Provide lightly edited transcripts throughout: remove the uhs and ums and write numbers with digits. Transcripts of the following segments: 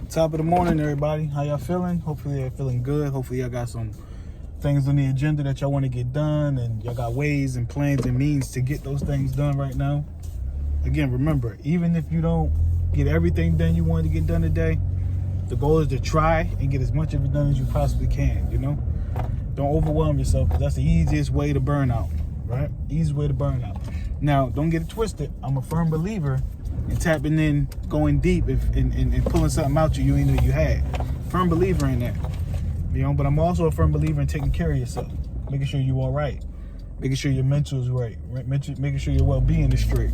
Top of the morning, everybody. How y'all feeling? Hopefully you're feeling good. Hopefully y'all got some things on the agenda that y'all want to get done, and y'all got ways and plans and means to get those things done right now. Again, remember, even if you don't get everything done you wanted to get done today, the goal is to try and get as much of it done as you possibly can, Don't overwhelm yourself, because that's the easiest way to burn out, right? Easiest way to burn out. Now, don't get it twisted. I'm a firm believer in tapping in, going deep, and pulling something out you ain't know you had. Firm believer in that. But I'm also a firm believer in taking care of yourself, making sure you're all right, making sure your mental is right, making sure your well-being is straight.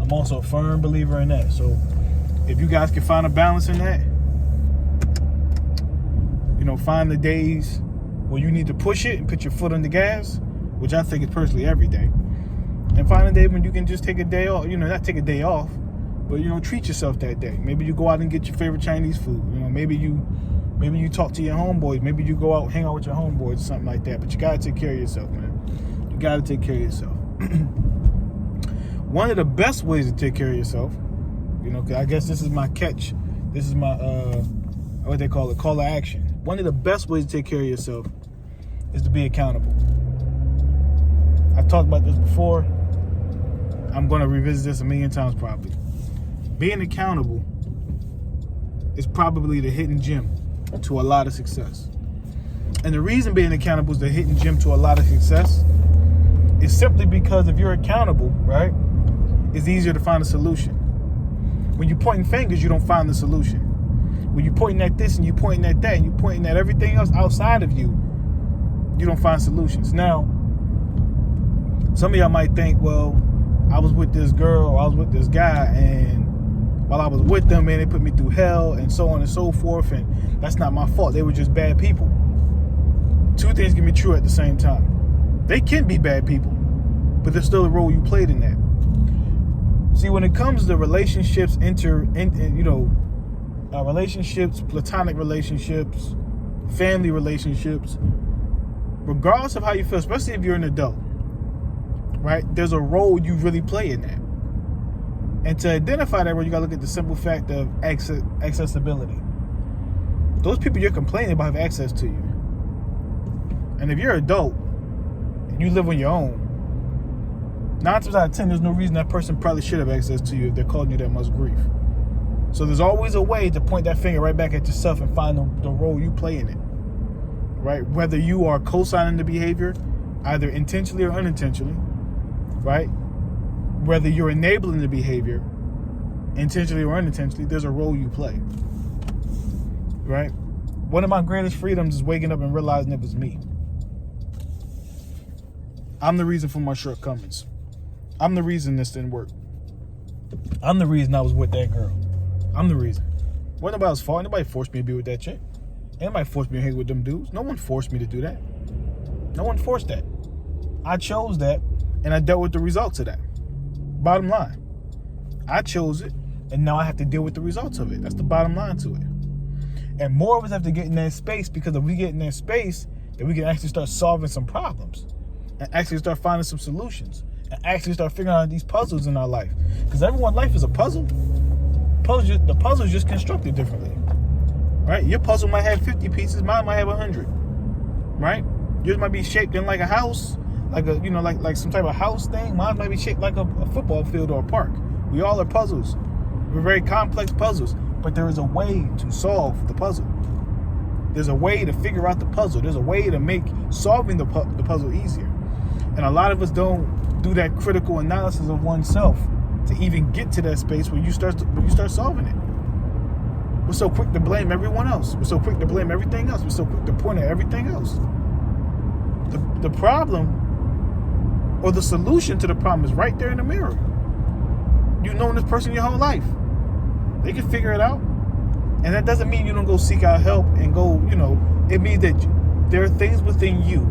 I'm also a firm believer in that. So if you guys can find a balance in that, find the days where you need to push it and put your foot on the gas, which I think is personally every day, and find a day when you can just take a day off. Not take a day off, but treat yourself that day. Maybe you go out and get your favorite Chinese food. Maybe you talk to your homeboys. Maybe you go out, hang out with your homeboys or something like that. But you gotta take care of yourself, man. You gotta take care of yourself. One of the best ways to take care of yourself, 'cause I guess this is my catch. This is my what they call it, call to action. One of the best ways to take care of yourself is to be accountable. I've talked about this before. I'm going to revisit this a million times probably. Being accountable is probably the hidden gem to a lot of success. And the reason being accountable is the hidden gem to a lot of success is simply because if you're accountable, right, it's easier to find a solution. When you're pointing fingers, you don't find the solution. When you're pointing at this and you're pointing at that and you're pointing at everything else outside of you, you don't find solutions. Now, some of y'all might think, well, I was with this girl or I was with this guy, and while I was with them, man, they put me through hell and so on and so forth, and that's not my fault. They were just bad people. Two things can be true at the same time. They can be bad people, but there's still a role you played in that. See, when it comes to relationships, relationships, platonic relationships, family relationships, regardless of how you feel, especially if you're an adult, right? There's a role you really play in that. And to identify that role, you gotta look at the simple fact of accessibility. Those people you're complaining about have access to you. And if you're an adult and you live on your own, 9 times out of 10, there's no reason that person probably should have access to you if they're causing you that much grief. So there's always a way to point that finger right back at yourself and find the role you play in it, right? Whether you are co-signing the behavior, either intentionally or unintentionally, right? Whether you're enabling the behavior, intentionally or unintentionally, there's a role you play, right? One of my greatest freedoms is waking up and realizing it was me. I'm the reason for my shortcomings. I'm the reason this didn't work. I'm the reason I was with that girl. I'm the reason. Wasn't nobody else's fault. Nobody forced me to be with that chick. Anybody forced me to hang with them dudes. No one forced me to do that. No one forced that. I chose that, and I dealt with the results of that. Bottom line. I chose it, and now I have to deal with the results of it. That's the bottom line to it. And more of us have to get in that space, because if we get in that space, then we can actually start solving some problems and actually start finding some solutions and actually start figuring out these puzzles in our life. Because everyone's life is a puzzle. The puzzle is just constructed differently, right? Your puzzle might have 50 pieces, mine might have 100, right? Yours might be shaped in like a house, like a like some type of house thing. Mine might be shaped like a football field or a park. We all are puzzles. We're very complex puzzles, but there is a way to solve the puzzle. There's a way to figure out the puzzle. There's a way to make solving the puzzle easier. And a lot of us don't do that critical analysis of oneself to even get to that space where you start solving it. We're so quick to blame everyone else. We're so quick to blame everything else. We're so quick to point at everything else. The problem or the solution to the problem is right there in the mirror. You've known this person your whole life. They can figure it out. And that doesn't mean you don't go seek out help and go, it means that there are things within you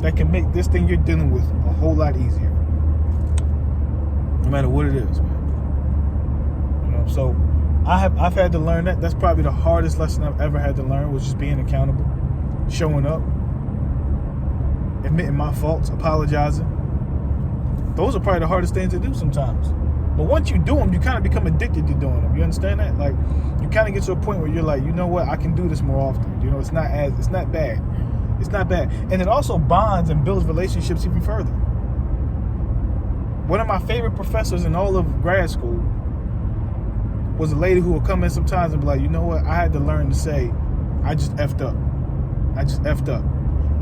that can make this thing you're dealing with a whole lot easier. No matter what it is, man. So I've had to learn that. That's probably the hardest lesson I've ever had to learn, was just being accountable, showing up, admitting my faults, apologizing. Those are probably the hardest things to do sometimes. But once you do them, you kind of become addicted to doing them. You understand that? Like, you kind of get to a point where you're like, you know what, I can do this more often. You know, it's not bad. It's not bad. And it also bonds and builds relationships even further. One of my favorite professors in all of grad school was a lady who would come in sometimes and be like, you know what, I had to learn to say, I just effed up. I just effed up.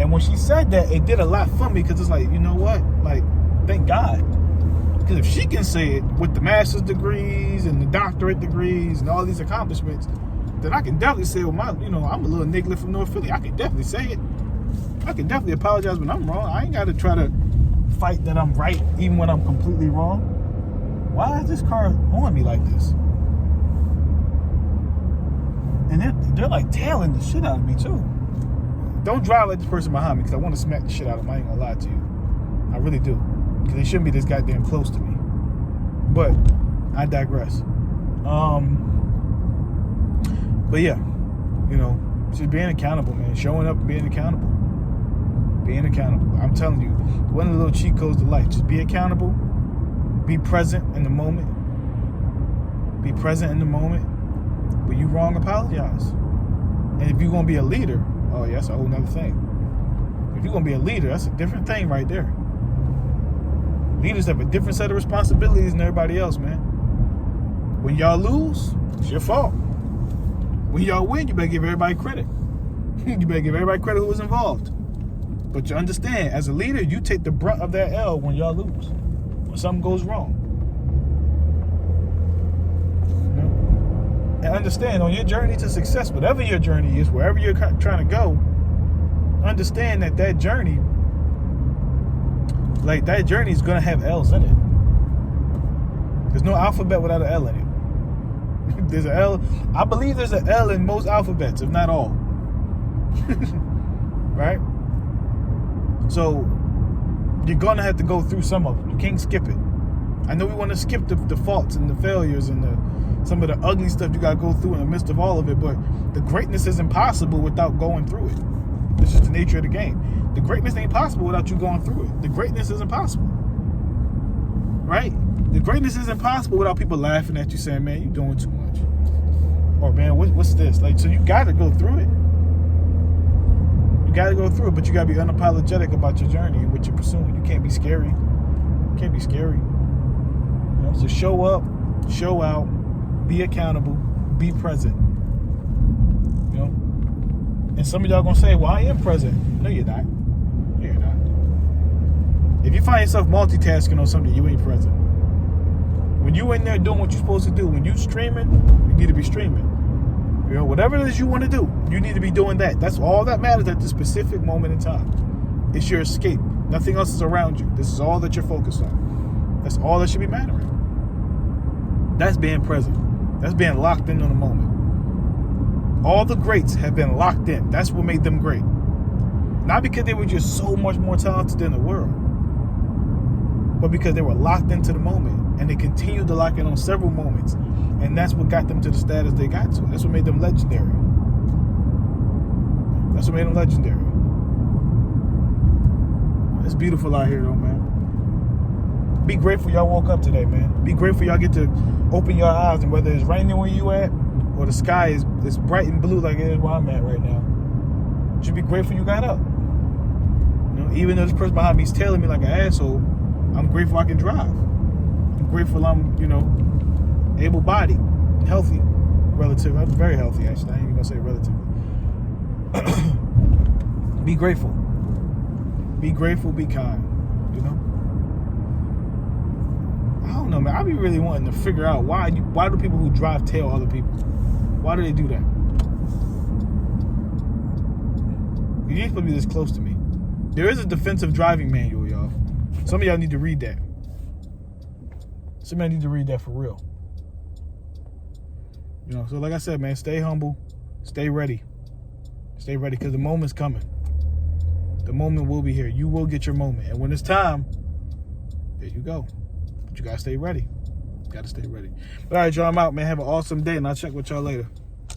And when she said that, it did a lot for me, because it's like, you know what, like, thank God. Because if she can say it with the master's degrees and the doctorate degrees and all these accomplishments, then I can definitely say, well, I'm a little nigga from North Philly. I can definitely say it. I can definitely apologize when I'm wrong. I ain't got to try to fight that I'm right even when I'm completely wrong. Why is this car on me like this? And they're like tailing the shit out of me too. Don't drive like this person behind me, because I want to smack the shit out of them. I ain't gonna lie to you. I really do. Because they shouldn't be this goddamn close to me. But I digress. But yeah, just being accountable, man. Showing up and being accountable. Being accountable. I'm telling you, one of the little cheat codes to life. Just be accountable. Be present in the moment. Be present in the moment. When you wrong, apologize. And if you're gonna be a leader, oh yeah, that's a whole nother thing. If you're gonna be a leader, that's a different thing right there. Leaders have a different set of responsibilities than everybody else, man. When y'all lose, it's your fault. When y'all win, you better give everybody credit. You better give everybody credit who was involved. But you understand, as a leader, you take the brunt of that L when y'all lose, when something goes wrong. And understand, on your journey to success, whatever your journey is, wherever you're trying to go, understand that journey, is going to have L's in it. There's no alphabet without an L in it. There's an L. I believe there's an L in most alphabets, if not all. Right? So you're going to have to go through some of it. You can't skip it. I know we want to skip the faults and the failures and some of the ugly stuff you got to go through in the midst of all of it, but the greatness is impossible without going through it. It's just the nature of the game. The greatness ain't possible without you going through it. The greatness is impossible. Right? The greatness is impossible without people laughing at you saying, man, you're doing too much. Or, man, what's this? Like, so you got to go through it. You got to go through it, but you got to be unapologetic about your journey and what you're pursuing. You can't be scary. You can't be scary. So show up, show out, be accountable, be present. And some of y'all gonna say, well, I am present. No, you're not. No, you're not. If you find yourself multitasking on something, you ain't present. When you in there doing what you're supposed to do, when you streaming, you need to be streaming. Whatever it is you want to do, you need to be doing that. That's all that matters at this specific moment in time. It's your escape. Nothing else is around you. This is all that you're focused on. That's all that should be mattering. That's being present. That's being locked in on the moment. All the greats have been locked in. That's what made them great. Not because they were just so much more talented than the world, but because they were locked into the moment, and they continued to lock in on several moments, and that's what got them to the status they got to. That's what made them legendary. That's what made them legendary. It's beautiful out here, though, man. Be grateful y'all woke up today, man. Be grateful y'all get to open your eyes, and whether it's raining where you at, or the sky is bright and blue like it is where I'm at right now, you should be grateful you got up. Even though this person behind me is tailing me like an asshole, I'm grateful I can drive. I'm grateful I'm, able-bodied, healthy, relative. I'm very healthy, actually. I ain't even gonna say relatively. Be grateful. Be grateful, be kind, I don't know, man. I be really wanting to figure out why do people who drive tail other people? Why do they do that? You ain't supposed to be this close to me. There is a defensive driving manual, y'all. Some of y'all need to read that. Some of y'all need to read that for real. So like I said, man, stay humble, stay ready. Stay ready, because the moment's coming. The moment will be here. You will get your moment. And when it's time, there you go. But you gotta stay ready. Gotta stay ready. But all right, y'all, I'm out, man. Have an awesome day, and I'll check with y'all later.